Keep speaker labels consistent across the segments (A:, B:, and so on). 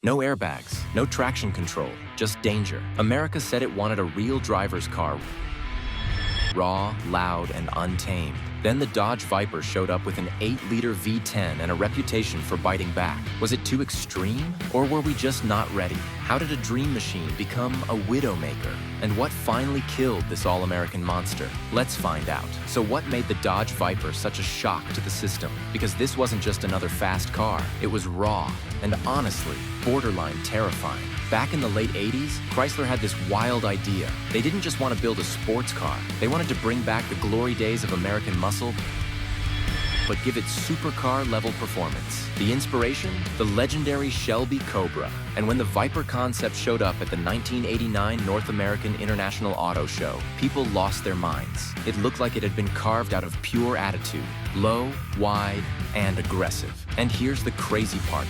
A: No airbags, no traction control, just danger. America said it wanted a real driver's car, raw, loud, and untamed. Then the Dodge Viper showed up with an 8-liter V10 and a reputation for biting back. Was it too extreme? Or were we just not ready? How did a dream machine become a widowmaker? And what finally killed this all-American monster? Let's find out. So what made the Dodge Viper such a shock to the system? Because this wasn't just another fast car. It was raw and honestly, borderline terrifying. Back in the late 80s, Chrysler had this wild idea. They didn't just want to build a sports car. They wanted to bring back the glory days of American muscle, but give it supercar-level performance. The inspiration? The legendary Shelby Cobra. And when the Viper concept showed up at the 1989 North American International Auto Show, people lost their minds. It looked like it had been carved out of pure attitude. Low, wide, and aggressive. And here's the crazy part.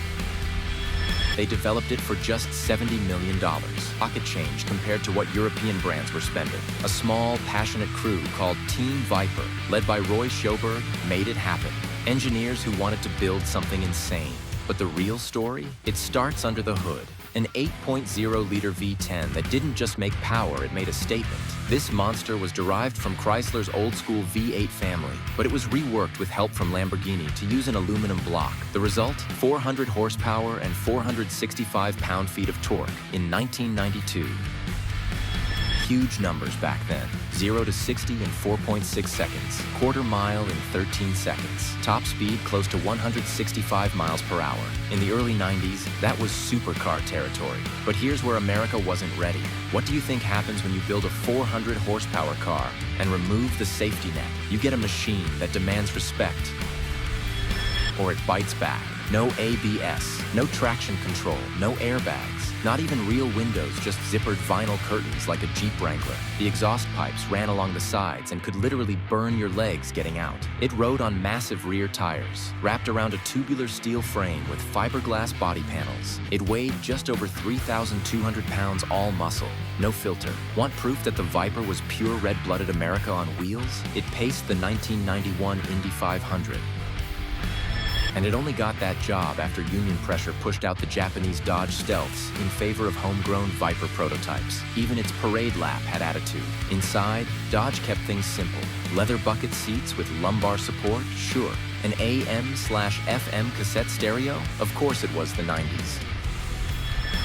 A: They developed it for just $70 million. Pocket change compared to what European brands were spending. A small, passionate crew called Team Viper, led by Roy Schoberg, made it happen. Engineers who wanted to build something insane. But the real story? It starts under the hood. An 8.0-liter V10 that didn't just make power, it made a statement. This monster was derived from Chrysler's old-school V8 family, but it was reworked with help from Lamborghini to use an aluminum block. The result? 400 horsepower and 465 pound-feet of torque in 1992. Huge numbers back then. 0 to 60 in 4.6 seconds. Quarter mile in 13 seconds. Top speed close to 165 miles per hour. In the early 90s, that was supercar territory. But here's where America wasn't ready. What do you think happens when you build a 400 horsepower car and remove the safety net? You get a machine that demands respect, or it bites back. No ABS, no traction control, no airbags, not even real windows, just zippered vinyl curtains like a Jeep Wrangler. The exhaust pipes ran along the sides and could literally burn your legs getting out. It rode on massive rear tires, wrapped around a tubular steel frame with fiberglass body panels. It weighed just over 3,200 pounds all muscle, no filter. Want proof that the Viper was pure red-blooded America on wheels? It paced the 1991 Indy 500. And it only got that job after union pressure pushed out the Japanese Dodge Stealths in favor of homegrown Viper prototypes. Even its parade lap had attitude. Inside, Dodge kept things simple. Leather bucket seats with lumbar support? Sure. An AM/FM cassette stereo? Of course it was the 90s.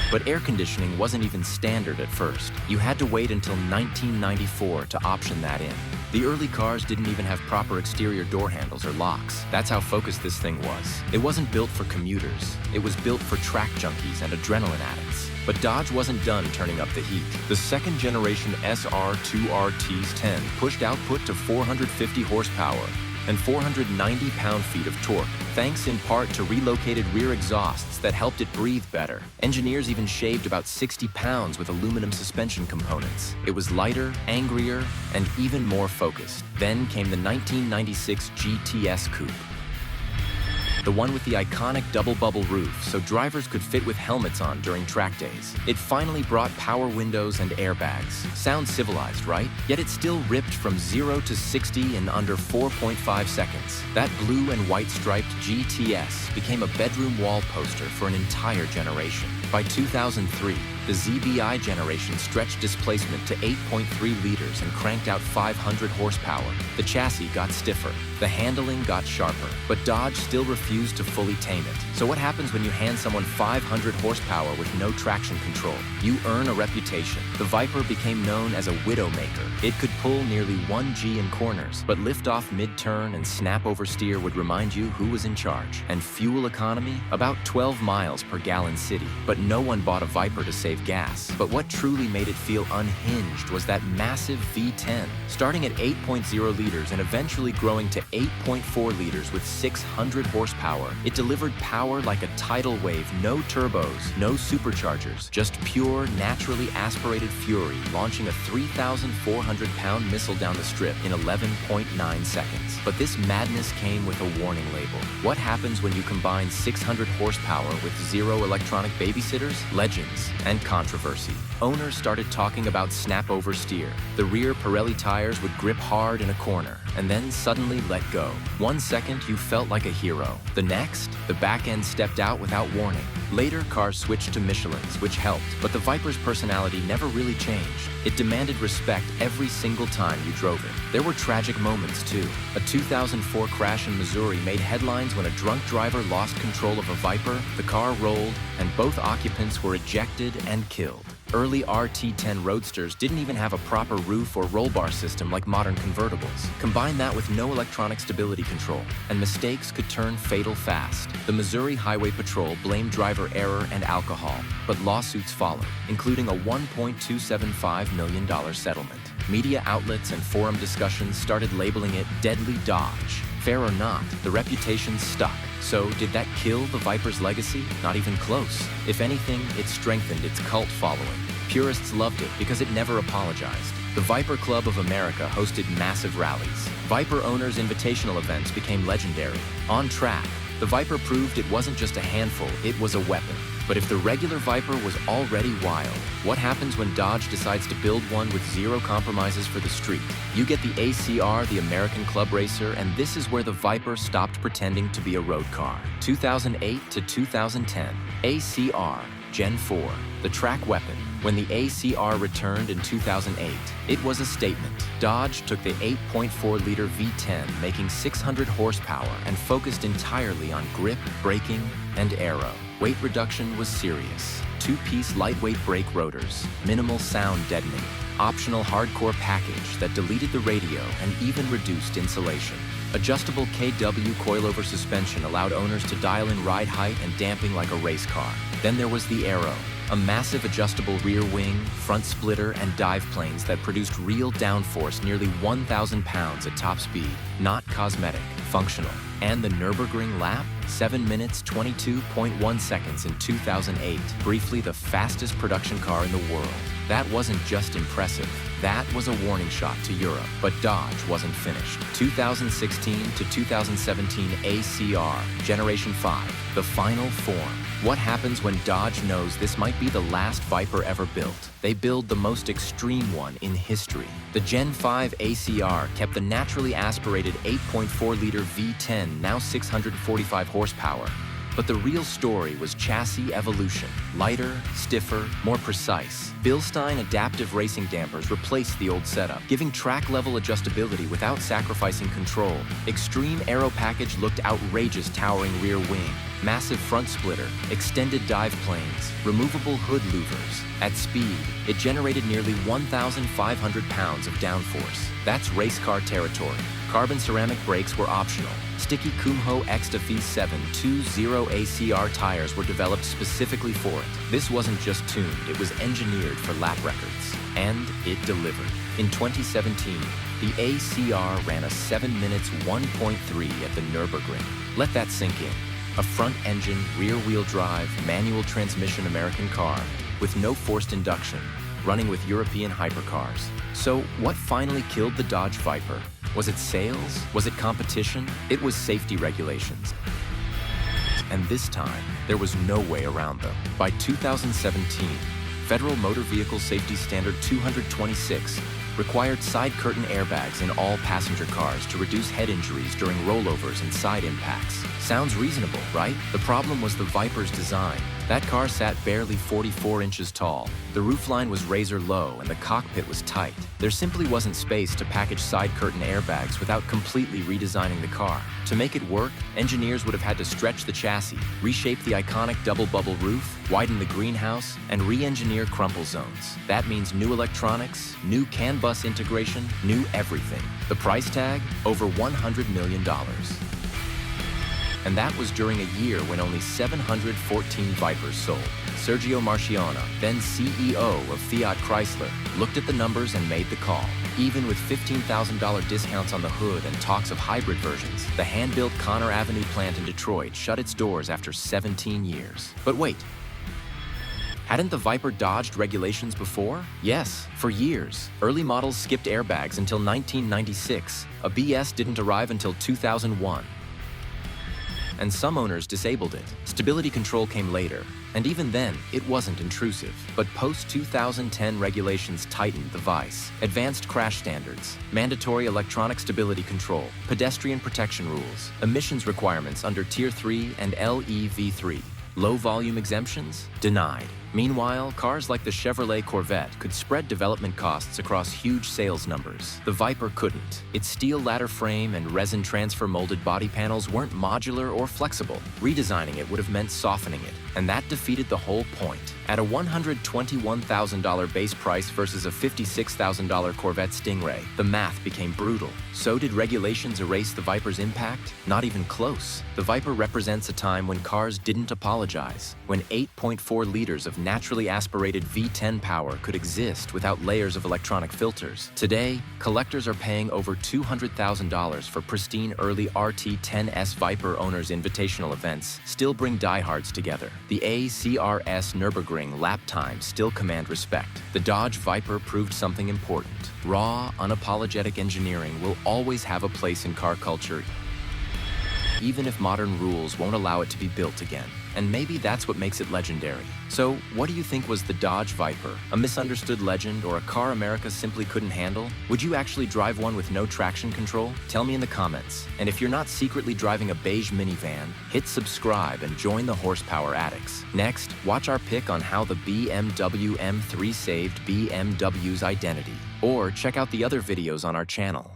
A: But air conditioning wasn't even standard at first. You had to wait until 1994 to option that in. The early cars didn't even have proper exterior door handles or locks. That's how focused this thing was. It wasn't built for commuters. It was built for track junkies and adrenaline addicts. But Dodge wasn't done turning up the heat. The second generation SR2RT10 pushed output to 450 horsepower and 490 pound-feet of torque, thanks in part to relocated rear exhausts that helped it breathe better. Engineers even shaved about 60 pounds with aluminum suspension components. It was lighter, angrier, and even more focused. Then came the 1996 GTS Coupe. The one with the iconic double-bubble roof so drivers could fit with helmets on during track days. It finally brought power windows and airbags. Sounds civilized, right? Yet it still ripped from 0 to 60 in under 4.5 seconds. That blue and white striped GTS became a bedroom wall poster for an entire generation. By 2003, the ZBI generation stretched displacement to 8.3 liters and cranked out 500 horsepower. The chassis got stiffer, the handling got sharper, but Dodge still refused to fully tame it. So what happens when you hand someone 500 horsepower with no traction control? You earn a reputation. The Viper became known as a widowmaker. It could pull nearly 1 G in corners, but lift off mid-turn and snap oversteer would remind you who was in charge. And fuel economy? About 12 miles per gallon city. But no one bought a Viper to save gas. But what truly made it feel unhinged was that massive V10. Starting at 8.0 liters and eventually growing to 8.4 liters with 600 horsepower, it delivered power like a tidal wave, no turbos, no superchargers, just pure, naturally aspirated fury, launching a 3,400-pound missile down the strip in 11.9 seconds. But this madness came with a warning label. What happens when you combine 600 horsepower with 0 electronic babysitters? Legends and controversy. Owners started talking about snap oversteer. The rear Pirelli tires would grip hard in a corner and then suddenly let go. 1 second, you felt like a hero. The next, the back end stepped out without warning. Later, cars switched to Michelins, which helped, but the Viper's personality never really changed. It demanded respect every single time you drove it. There were tragic moments, too. A 2004 crash in Missouri made headlines when a drunk driver lost control of a Viper, the car rolled, and both occupants were ejected and killed. Early RT10 Roadsters didn't even have a proper roof or roll bar system like modern convertibles. Combine that with no electronic stability control, and mistakes could turn fatal fast. The Missouri Highway Patrol blamed driver error and alcohol, but lawsuits followed, including a $1.275 million settlement. Media outlets and forum discussions started labeling it Deadly Dodge. Fair or not, the reputation stuck. So, did that kill the Viper's legacy? Not even close. If anything, it strengthened its cult following. Purists loved it because it never apologized. The Viper Club of America hosted massive rallies. Viper owners' invitational events became legendary. On track, the Viper proved it wasn't just a handful, it was a weapon. But if the regular Viper was already wild, what happens when Dodge decides to build one with zero compromises for the street? You get the ACR, the American Club Racer, and this is where the Viper stopped pretending to be a road car. 2008 to 2010, ACR, Gen 4, the track weapon. When the ACR returned in 2008, it was a statement. Dodge took the 8.4-liter V10, making 600 horsepower, and focused entirely on grip, braking, and aero. Weight reduction was serious. Two-piece lightweight brake rotors, minimal sound deadening, optional hardcore package that deleted the radio and even reduced insulation. Adjustable KW coilover suspension allowed owners to dial in ride height and damping like a race car. Then there was the Aero, a massive adjustable rear wing, front splitter, and dive planes that produced real downforce nearly 1,000 pounds at top speed. Not cosmetic, functional. And the Nürburgring lap? 7 minutes, 22.1 seconds in 2008. Briefly the fastest production car in the world. That wasn't just impressive. That was a warning shot to Europe. But Dodge wasn't finished. 2016 to 2017 ACR, Generation 5, the final form. What happens when Dodge knows this might be the last Viper ever built? They build the most extreme one in history. The Gen 5 ACR kept the naturally aspirated 8.4-liter V10, now 645 horsepower. But the real story was chassis evolution. Lighter, stiffer, more precise. Bilstein adaptive racing dampers replaced the old setup, giving track-level adjustability without sacrificing control. Extreme aero package looked outrageous, towering rear wing. Massive front splitter, extended dive planes, removable hood louvers. At speed, it generated nearly 1,500 pounds of downforce. That's race car territory. Carbon ceramic brakes were optional. Sticky Kumho Extafe 720 ACR tires were developed specifically for it. This wasn't just tuned, it was engineered for lap records. And it delivered. In 2017, the ACR ran a 7 minutes 1.3 at the Nürburgring. Let that sink in. A front-engine, rear-wheel drive, manual transmission American car with no forced induction, running with European hypercars. So what finally killed the Dodge Viper? Was it sales? Was it competition? It was safety regulations. And this time, there was no way around them. By 2017, Federal Motor Vehicle Safety Standard 226 required side curtain airbags in all passenger cars to reduce head injuries during rollovers and side impacts. Sounds reasonable, right? The problem was the Viper's design. That car sat barely 44 inches tall. The roofline was razor low and the cockpit was tight. There simply wasn't space to package side curtain airbags without completely redesigning the car. To make it work, engineers would have had to stretch the chassis, reshape the iconic double-bubble roof, widen the greenhouse, and re-engineer crumple zones. That means new electronics, new CAN bus integration, new everything. The price tag? Over $100 million. And that was during a year when only 714 Vipers sold. Sergio Marchionne, then CEO of Fiat Chrysler, looked at the numbers and made the call. Even with $15,000 discounts on the hood and talks of hybrid versions, the hand-built Connor Avenue plant in Detroit shut its doors after 17 years. But wait, hadn't the Viper dodged regulations before? Yes, for years. Early models skipped airbags until 1996. ABS didn't arrive until 2001. and some owners disabled it. Stability control came later, and even then, it wasn't intrusive. But post-2010 regulations tightened the vice. Advanced crash standards, mandatory electronic stability control, pedestrian protection rules, emissions requirements under Tier 3 and LEV3. Low-volume exemptions? Denied. Meanwhile, cars like the Chevrolet Corvette could spread development costs across huge sales numbers. The Viper couldn't. Its steel ladder frame and resin transfer molded body panels weren't modular or flexible. Redesigning it would have meant softening it, and that defeated the whole point. At a $121,000 base price versus a $56,000 Corvette Stingray, the math became brutal. So did regulations erase the Viper's impact? Not even close. The Viper represents a time when cars didn't apologize, when 8.4 liters of naturally aspirated V10 power could exist without layers of electronic filters. Today, collectors are paying over $200,000 for pristine early RT10S Viper owners' invitational events still bring diehards together. The ACRS Nürburgring lap times still command respect. The Dodge Viper proved something important. Raw, unapologetic engineering will always have a place in car culture, even if modern rules won't allow it to be built again. And maybe that's what makes it legendary. So, what do you think was the Dodge Viper? A misunderstood legend or a car America simply couldn't handle? Would you actually drive one with no traction control? Tell me in the comments. And if you're not secretly driving a beige minivan, hit subscribe and join the horsepower addicts. Next, watch our pick on how the BMW M3 saved BMW's identity. Or check out the other videos on our channel.